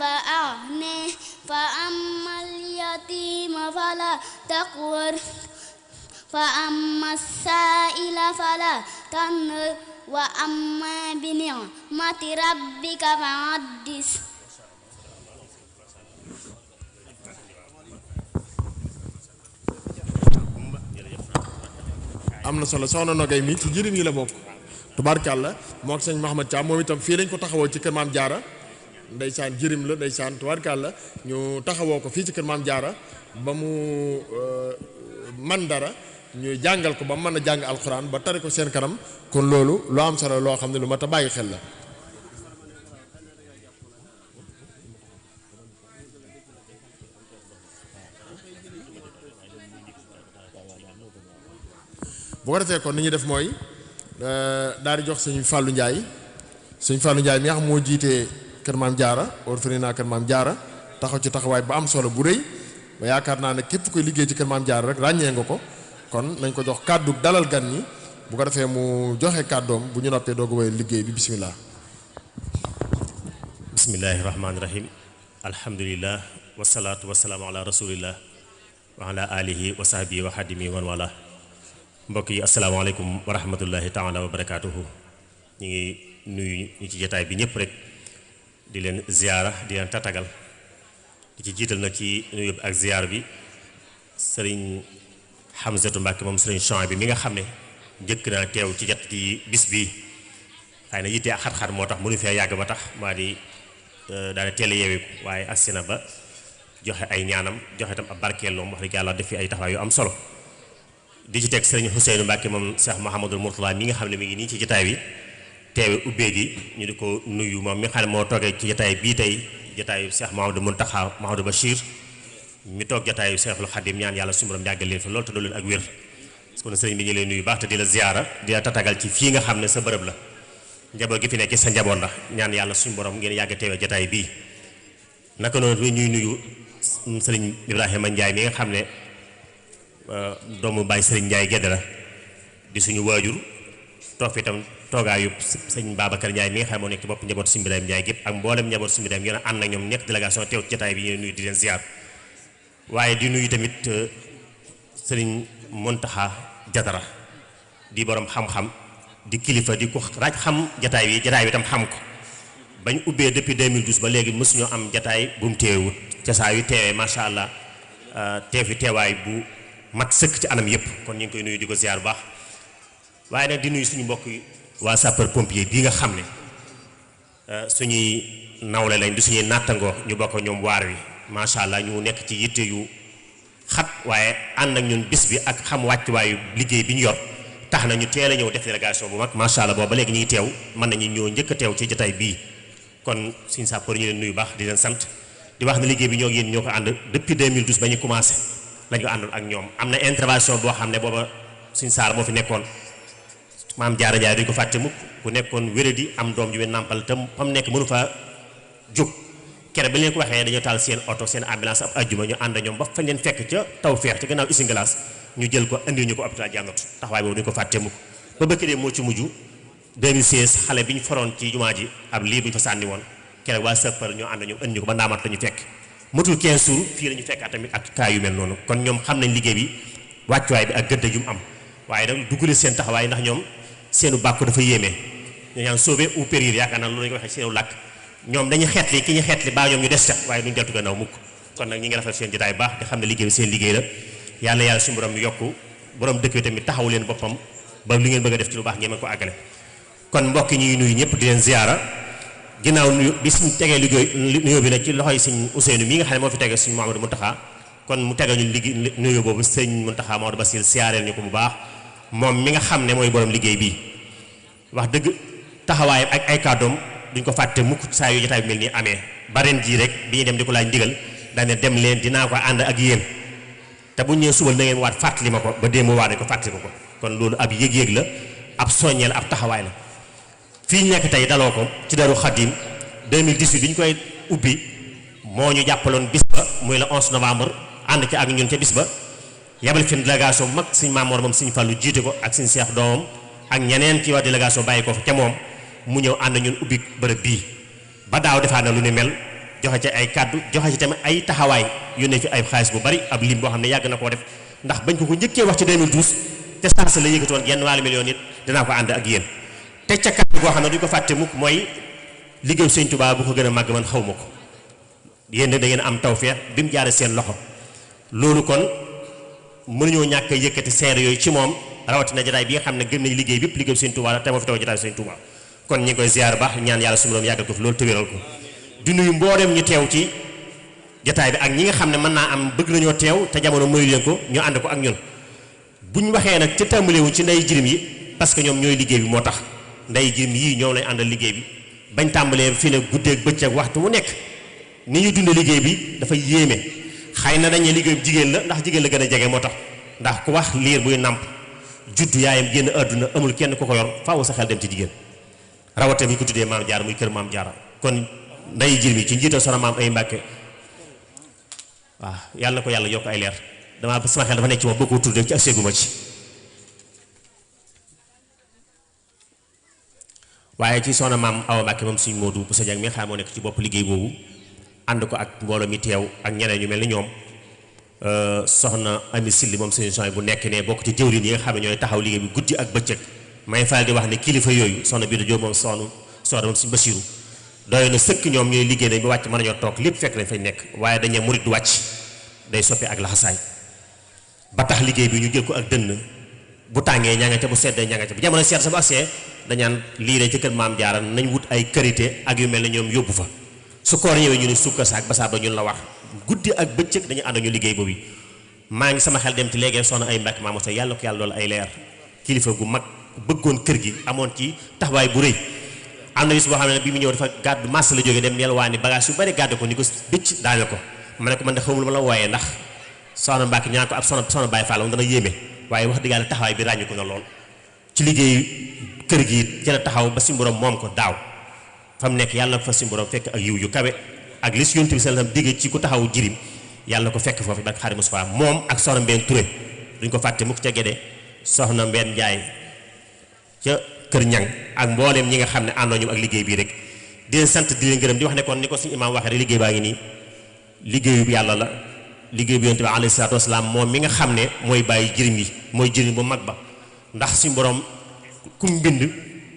فأغنه فأما اليتيم فلا تقهر فأما السائل فلا تنهر وأما بنعمة ربك فحدث am na solo soxna Nogay mi ci jërim yi la bokk tubaarkàlla moo ak sëñ Mouhamed Thiam moom itam fii lañ ko taxawoo ci kër Maam Jaara ndeysaan jërim la ndeysaan tubaarkàlla ñu taxawoo ko fii ci kër Maam Jaara ba mu man dara ñu jàngal ko ba mu mën a jàng alxuraan ba tari ko seen kanam kon loolu lu am solo loo xam ne lu mat a bàyyi xel la bu ko defee kon ni ñuy def mooy daal di jox sëñ Fallou Ndiaye mi nga xam moo jiitee kër Maam Jaara orphelinat kër Maam Jaara taxaw ci taxawaay ba am solo bu rëy ba yaakaar naa ne képp koy liggéey ci kër Maam Jaara rek ràññee nga ko kon nañ ko jox kàddu dalal gan ñi bu ko defee mu joxe kàddoom bu ñu noppee doog a wéyal liggéey bi bisimilah. bismillahi rahmaani rahim alhamdulillah wasalaatu wasalaamu ala rasulillah wa ala alihi wa sahbihi wa xadimi wan wala mbokk yi asalaamaaleykum wa rahmatullahi taala wa barakaatuhu ñu ngi nuyu ñi ci jotaay bi ñëpp rek di leen ziyaara di leen tatagal di ci jiital nag ci nuyu ak ziyaar bi sëriñ Hamzatu Mbàkke moom sëriñ Chouaib bi mi nga xam ne njëkk naa teew ci jot ci bis bii xëy na yitte ak xat-xat moo tax mënu fee yàgg ba tax maa di daal teel a yeewiku waaye agsi na ba joxe ay ñaanam joxe tam ab barkeeloom wax dëgg yàlla def fi ay taxawaay yu am solo di ci teg sëriñ Ousseynou Mbàkke moom Cheikh Mouhamadul Mourtala mi nga xam ne mi ngi nii ci jotaay bi teewe ubbee gi ñu di ko nuyu moom mi nga xam ne moo toogee ci jotaay bii tey jotaayu Cheikh Mouhamadou Mountakha Mouhamadou Bachir mi toog jotaayu Cheikhul Khadim ñaan yàlla suñu borom yàggal leen fa loolu te doon leen ak wér kon sëriñ bi ñu leen nuyu baax te di la ziyaara di la tatagal ci fii nga xam ne sa bërëb la njaboot gi fi nekk sa njaboot la ñaan yàlla suñu borom ngeen yàgg teewe jotaay bii naka noonu ñuy nuyu sëriñ Ibrahima Ndiaye mi nga xam ne doomu Baye sëriñ Ndiaye gedd la di suñu waajur toog fi itam toogaayu sëñ Babacar Ndiaye mi nga xam moo nekk ci bopp njaboot Sëriñ Ibrahima Ndiaye gépp ak mboolem njaboot Sëriñ Ibrahima ngeen ànd ak ñoom nekk délégation teew ci jotaay bi ñu nuyu di leen ziar waaye di nuyu tamit sëriñ Mountakha Jatara di borom xam-xam di kilifa di ko raaj xam jataay bi itam xam ko bañ ubbee depuis 2012 ba léegi mësuñoo am jataay bu mu teewut ca saa yu teewee macha allah teew fi teewaay bu mat sëkk ci anam yëpp kon ñu ngi koy nuyu di ko ziar bu baax waaye nag di nuyu suñu mbokk waa sapeur pompier bii nga xam ne suñuy nawle lañ di suñuy nattangoo ñu bokk ñoom waar wi macha allah ñu nekk ci yitte yu xat waaye ànd ak ñun bis bi ak xam wàccuwaayu liggéey bi ñu yor tax na ñu teel a ñëw def délégation bu mag macha allah boobu ba léegi ñu ngi teew mën nañu ñoo njëkk a teew ci jotaay bii kon suñu sapeur ñu leen nuyu baax di leen sant di wax ne liggéey bi ñoo yéen ñoo ko ànd depuis 2012 ba ñu commencé lañ ko àndoon ak ñoom am na intervention boo xam ne booba suñu saar moo fi nekkoon maam Jaara Njaay duñ ko fàtte mukk ku nekkoon wéradi am doom ju we nàmpal te fam nekk mënu faa jóg kere ba leen ko waxee dañoo taal seen oto seen ambulance ab ajjuma ñu ànd ñoom ba fañ leen fekk ca taw feex ci gannaaw usine glace ñu jël ko andi ñu ko hôpital Jannatu taxawaay boobu duñ ko fàtte mukk ba bëkk dee moo ci mujj 2016 xale bi ñu foroon ci jumaa ji ab lii bu ñu fa sànni woon kere waa sapeur ñoo ànd ñoom andi ñu ko ba ndaamat la ñu fekk matul 15 jours fii la ñu fekk tamit ak cas yu mel noonu kon ñoom xam nañ liggéey bi wàccuwaay bi ak gëdd yu mu am waaye nag duggale seen taxawaay ndax ñoom seenu bàkku dafa yéeme ñu ñaan sauver ou périr yaakaar naa loolu la ñu ko waxee seenu làkk ñoom dañuy xeetli ki ñu xeetli baa ñoom ñu des ca waaye duñ deltu gannaaw mukk kon nag ñi ngi rafet seen jotaay baax di xam ne liggéey bi seen liggéey la yàlla suñu borom yokku borom dëkk yi tamit taxaw leen boppam ba li ngeen bëgg a def ci lu baax ngeen mën ko àggale kon mbokk ñuy nuyu ñëpp di leen ziyaara ginnaaw nuyu bi suñ tegee liggéey nuyoo bi nag ci loxoy sëñ Ousseynou mi nga xam ne moo fi tege suñ Mouhamadou Mountakha kon mu tegal ñu liggéey nuyoo boobu sëñ Mountakha Maodo Bassir siyaareel ñu ko bu baax moom mi nga xam ne mooy borom liggéey bii wax dëgg taxawaayam ak ay kàddoom duñ ko fàtte mukk saa yu jotaay bi mel nii amee baren jii rek bi ñuy dem di ko laaj ndigal daane dem leen dinaa ko ànd ak yéen te bu ñëwee subal na ngeen waat fàttali ma ko ba démb waat nañ ko fàttali ko kon loolu ab yëg-yëg la ab soññeel ab taxawaay la fii ñu nekk tey daloo ko ci Daaru Xadim 2018 bi ñu koy ubbi moo ñu jàppaloon bis ba muy le 11 novembre ànd ci ak ñun ca bis ba yabal fi délégation bu mag suñ Maamoor moom suñ Fallu jiite ko ak suñ Seex doomam ak ñeneen ci waa délégation bàyyi ko fa ca moom mu ñëw ànd ñun ubbi bërëb bii ba daaw defaat na lu ne mel joxe ci ay kàddu joxe ci tamit ay taxawaay yónnee fi ay xaalis bu bari ab lim boo xam ne yàgg na koo def ndax bañ ko njëkkee wax ci 2012 te saa la yëkkati woon genn wàllu million nit dinaa ko ànd ak yéen te ca kàddu goo xam ne duñ ko fàtte mukk mooy liggéeyu Sëñ Tuubaa bu ko gën a màgg man xaw ma ko yéen da ngeen am tawfeex bi mu jaare seen loxo loolu kon mënuñoo ñàkk a yëkkati seere yooyu ci moom rawatina jotaay bi nga xam ne gën nañ liggéey bépp liggéeyu Sëñ Tuubaa la te moo fi taw jotaay Sëñ Tuubaa kon ñi ngi koy ziar baax ñaan yàlla suñu borom yàggal ko fi loolu tëwéral ko di nuyu mboolem ñu teew ci jotaay bi ak ñi nga xam ne mën naa am bëgg nañoo teew te jamono mayu leen ko ñu ànd ko ak ñun buñ waxee nag ca tàmbalewuñ ci ndey jirim yi parce que ñoom ñooy liggéey bi moo tax ndey jirim yii ñoom lañ àndal liggéey bi bañ tàmbalee fi ne guddeeg bëccëg waxtu wu nekk ni ñu dunde liggéey bi dafa yéeme xëy na dañuy liggéey jigéen la ndax jigéen la gën a jege moo tax ndax ku wax liir buy nàmp juddu yaayam génn àdduna amul kenn ku ko yor faaw sa xel dem ci jigéen rawatina bi ko tuddee maam Jaara muy kër maam Jaara kon nday jirim yi ci njiital soxna maam ay Mbàkke waaw yàlla na ko yàlla yokk ay leer dama sama xel dafa nekk ci moom boo ko tuddee ci ak seeguma ci waaye ci soxna maam Awa Mbàkke moom suñ Moodu bu sa jag mi nga xam moo nekk ci bopp liggéey boobu ànd ko ak mbooloo mi teew ak ñeneen ñu mel ni ñoom soxna Ami Silli moom suñu soxna bu nekk ne bokk ci jëwriñ yi nga xam ne ñooy taxaw liggéey bi guddi ak bëccëg may faral di wax ne kilifa yooyu soxna Bidu Jóob moom soxna moom suñu Basiiru doy na sëkk ñoom ñooy liggéey nañ ba wàcc mën nañoo toog lépp fekk nañ fañ nekk waaye dañu murit du wàcc day soppi ak laxasaay ba tax liggéey bi ñu jël ko ak dënn bu tàngee ña nga ca bu seddee ña nga ca bu jamono seet sa bu agsee dañaan lii de ci kër maam Jaara nañ wut ay karité ak yu mel ne ñoom yóbbu fa su koor ñëwee ñu ne sukka saak basaab ba ñun la wax guddi ak bëccëg dañu ànd ñu liggéey boobu maa ngi sama xel dem ci léegi soxna ay Mbàkke maamosa yàlla ko yàlla loolu ay leer kilifa gu mag bëggoon kër gi amoon ci taxawaay bu rëy am na bis boo xam ne bi mu ñëw dafa gàddu mass la jógee dem yelwaani bagage yu bari gàddu ko ni ko bëcc daane ko ma ne ko man de xamul ma la wooyee ndax soxna Mbàkke ñaan ko ab soxna Baay Faal dana yéeme waaye wax dëgg yàlla taxawaay bi ràññu ko na lool ci liggéey kër gi ci la taxaw ba suñu borom moom ko daaw fa mu nekk yàlla fa suñu borom fekk ak yiw yu kawe ak li si yonent bi sallam digg ci ku taxaw jirim yàlla ko fekk foofu barke Xaadimu Mustafaa moom ak soxna Mbeen Touré duñ ko fàtte mukk ca Gédé soxna Mbeen Njaay ca kër ñang ak mbooleem ñi nga xam ne àndoo ñu ak liggéey bii rek di leen sant di leen gërëm di wax ne kon ni ko suñu imaam waxee rek liggéey baa ngi nii liggéeyu yàlla la liggéey bi yonent bi alayhi salaatu wasalaam moom mi nga xam ne mooy bàyyi jirim yi mooy jirim bu mag ba ndax suñu borom kum bind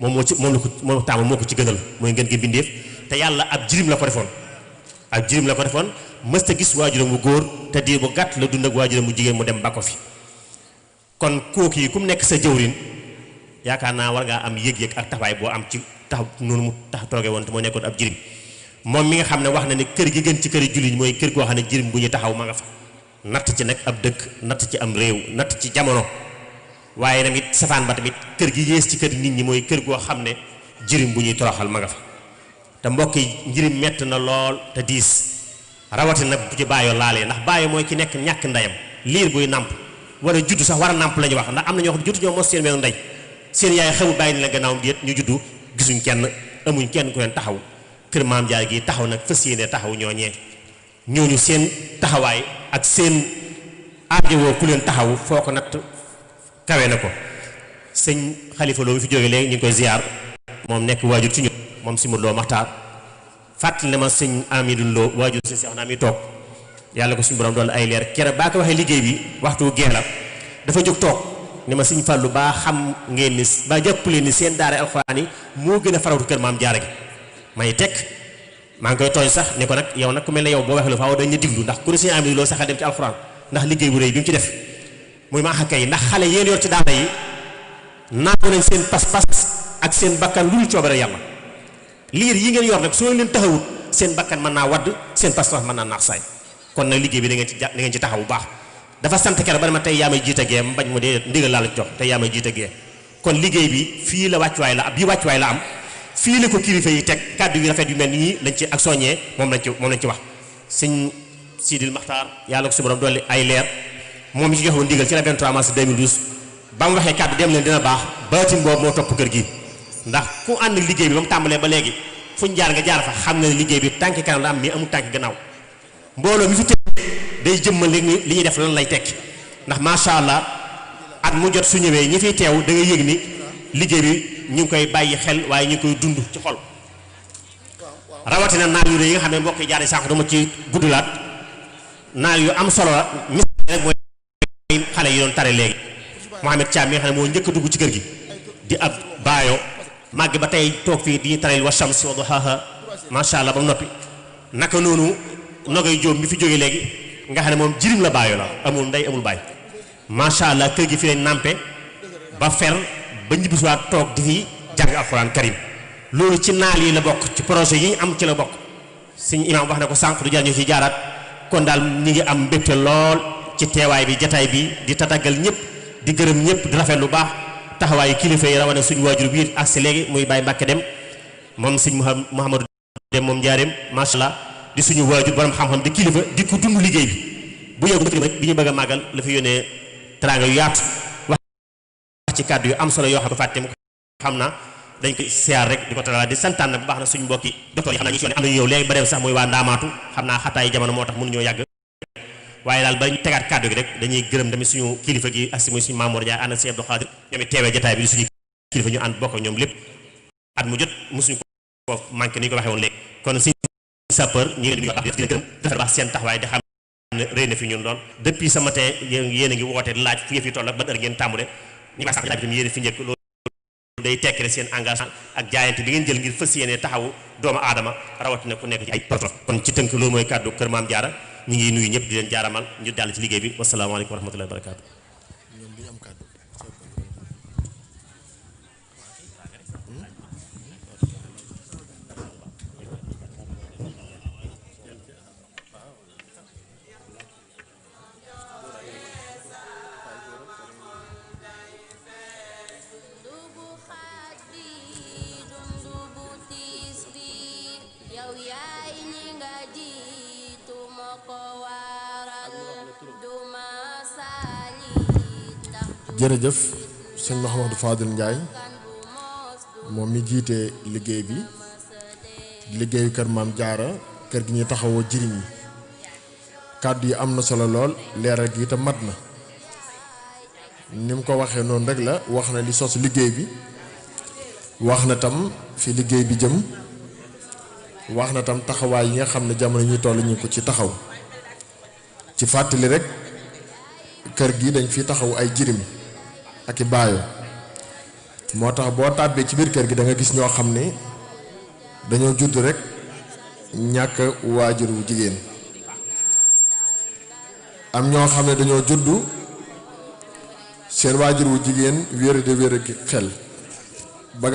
moom moo ci moom la ko moom taamu moo ko ci gënal mooy ngeen gi bindeef te yàlla ab jirim la ko defoon ab jirim la ko defoon mësta gis waajuram bu góor te diir bu gàtt la dund ak waajuram bu jigéen mu dem ba ko fi kon kooku yi kum nekk sa jëwrin yaakaar naa war ngaa am yëg-yëg ak taxawaay boo am ci tax noonu mu tax tooge woon te moo nekkoon ab jirim moom mi nga xam ne wax na ne kër gi gën ci kër yi jullit mooy kër goo xam ne jirim bu ñu taxaw ma nga fa natt ci nag ab dëkk natt ci am réew natt ci jamono waaye tamit safaan ba tamit kër gi yées ci kër nit ñi mooy kër goo xam ne jirim bu ñuy toroxal ma nga fa te mbokk yi njirim mett na lool te diis rawatina bu ci bàyyoo laalee ndax bàyyi mooy ki nekk ñàkk ndeyam liir buy nàmp wala juddu sax war a nàmp la ñu wax ndax am na ñoo xam ne juddu ñoo mos seen mel ndey seen yaay xamul bàyyi ni la gannaawam déet ñu juddu gisuñ kenn amuñ kenn ku leen taxaw kër maam Jaara gi taxaw nag fas yéene taxaw ñooñu seen taxawaay ak seen aajowoo ku leen taxaw foo ko natt kawe na ko sëñ Xalifa Lo mi fi jóge léegi ñu ngi koy ziar moom nekk waajur ci ñun moom si Modou Lo Maxtaar fàttali ne ma sëñ Amidou Lo waajur sëñ Seex naa mi toog yàlla ko suñu borom doon ay leer kere baa ko waxee liggéey bi waxtu gee la dafa jóg toog ne ma sëñ Fàllu baa xam ngeen ni ba jàppale ni seen daara alxuraan yi moo gën a faratu kër maam Jaara gi may tekk maa ngi koy tooñ sax ne ko nag yow nag ku mel ne yow boo waxee lu faaw dañ la diglu ndax ku ne sëñ Amidou Lo sax dem ci alxuraan ndax liggéey bu rëy bi mu ci def muy ma xakka yi ndax xale yéen yor ci daara yi naagu nañ seen pas-pas ak seen bakkan lu ñu coobare yàlla liir yi ngeen yor nag soo leen taxawut seen bakkan mën naa wadd seen pas-pas mën naa naax saay kon nag liggéey bi da ngeen ci taxaw bu baax dafa sant keroog ba dama tey yaa may jiite gee mbañ mu dee ndigal laa la jox tey yaa may jiite gee kon liggéey bi fii la wàccuwaay la ab bii wàccuwaay la am fii la ko kilifa yi teg kàddu yu rafet yu mel nii lañ ci ak soññee moom lañ ci wax sëñ Sidil Maxtaar yàlla ko su borom dolli ay leer moom mi ci joxoon ndigal ci la 23 mars 2012 ba mu waxee kàddu dem leen dina baax baatin boobu moo topp kër gi ndax ku ànd liggéey bi ba mu tàmbalee ba léegi fuñ jaar nga jaar fa xam na ne liggéey bi tànki kanam la am mais amul tànki gannaaw mbooloo mi fi teg day jëmmal li ñuy def lan lay tekki ndax macha allah at mu jot su ñëwee ñi fiy teew da nga yëg ni liggéey bi ñu ngi koy bàyyi xel waaye ñu ngi koy dund ci xol rawatina naal yu yi nga xam ne mbokk yi jaar sànq dama ci guddulaat naal yu am solo la rek mooy xale yi doon tare léegi Mohamed Thiam mi nga xam ne moo njëkk a dugg ci kër gi di ab baayo màgg ba tey toog fii di ñu tareel wa shams wa duhaha macha allah ba mu noppi naka noonu nogay jóom mi fi jógee léegi nga xam ne moom jirim la baayo la amul ndey amul baay macha allah kër gi fi lañ nàmpe ba fer ba ñibbisiwaat toog di fi jàng alxuraan karim loolu ci naal yi la bokk ci projet yi ñu am ci la bokk suñu imaam wax na ko sànq du jar ñu ci jaaraat kon daal ñi ngi am mbégte lool ci teewaay bi jataay bi di tatagal ñëpp di gërëm ñëpp di rafet lu baax taxawaayu kilifa yi rawane suñu waajur biir ak si léegi muy Baye Mbacke dem moom sëñ Mouhamadou dem moom njaareem macha allah di suñu waajur borom xam-xam di kilifa di ko dund liggéey bi bu yëgu rek bi ñu bëgg a màggal la fi yónnee teraanga yu yaatu wax ci kàddu yu am solo yoo xam ne fàtte mu xam naa dañ koy siyaar rek di ko talal di santaan bu baax na suñu mbokki docteur yi xam naa ñu am nañu ñëw léegi ba dem sax muy waa ndaamaatu xam naa xataay jamono moo tax mënuñoo yàgg waaye daal ba ñu tegaat kàddu gi rek dañuy gërëm tamit suñu kilifa gi ak si muy suñu Mamour Ndiaye ànd ak Sëñ Abdou Khadir ñoom it teewee jotaay bi di suñu kilifa ñu ànd bokk ak ñoom lépp at mu jot mosuñu ko manqué ni ñu ko waxee woon léegi kon suñu sapeur ñu ngi leen di gërëm defar baax seen taxawaay di xam ne rëy na fi ñun doon depuis ce matin yéen a ngi woote laaj fu yëf yi toll ak ban heure ngeen tàmbale ñu baax sax jotaay bi tamit yéen fi njëkk loolu day tekki rek seen engagement ak jaayante bi ngeen jël ngir fas yéene taxawu doomu aadama rawatina ku nekk ci ay protocole kon ci tënk loolu mooy kàddu kër Maam Jaara ñu ngi nuyu ñëpp di leen jaaramal ñu dal ci liggéey bi wasalaamaaleykum wa rahmatullahi wa barakaatu. jërëjëf sëñ Mouhamadou Fadil Ndiaye moom mi jiite liggéey bi liggéeyu kër Maam Jaara kër gi ñuy taxawoo jiriñ yi kàddu yi am na solo lool leeral gi itam mat na ni mu ko waxee noonu rek la wax na li sos liggéey bi wax na tam fi liggéey bi jëm wax na tam taxawaay yi nga xam ne jamono ñuy toll ñu ko ci taxaw ci fàttali rek kër gi dañ fi taxaw ay jirim ak i baayo moo tax boo tàbbee ci biir kër gi da nga gis ñoo xam ne dañoo judd rek ñàkk waajur wu jigéen am ñoo xam ne dañoo judd seen waajur wu jigéen wéer de wéer ak xel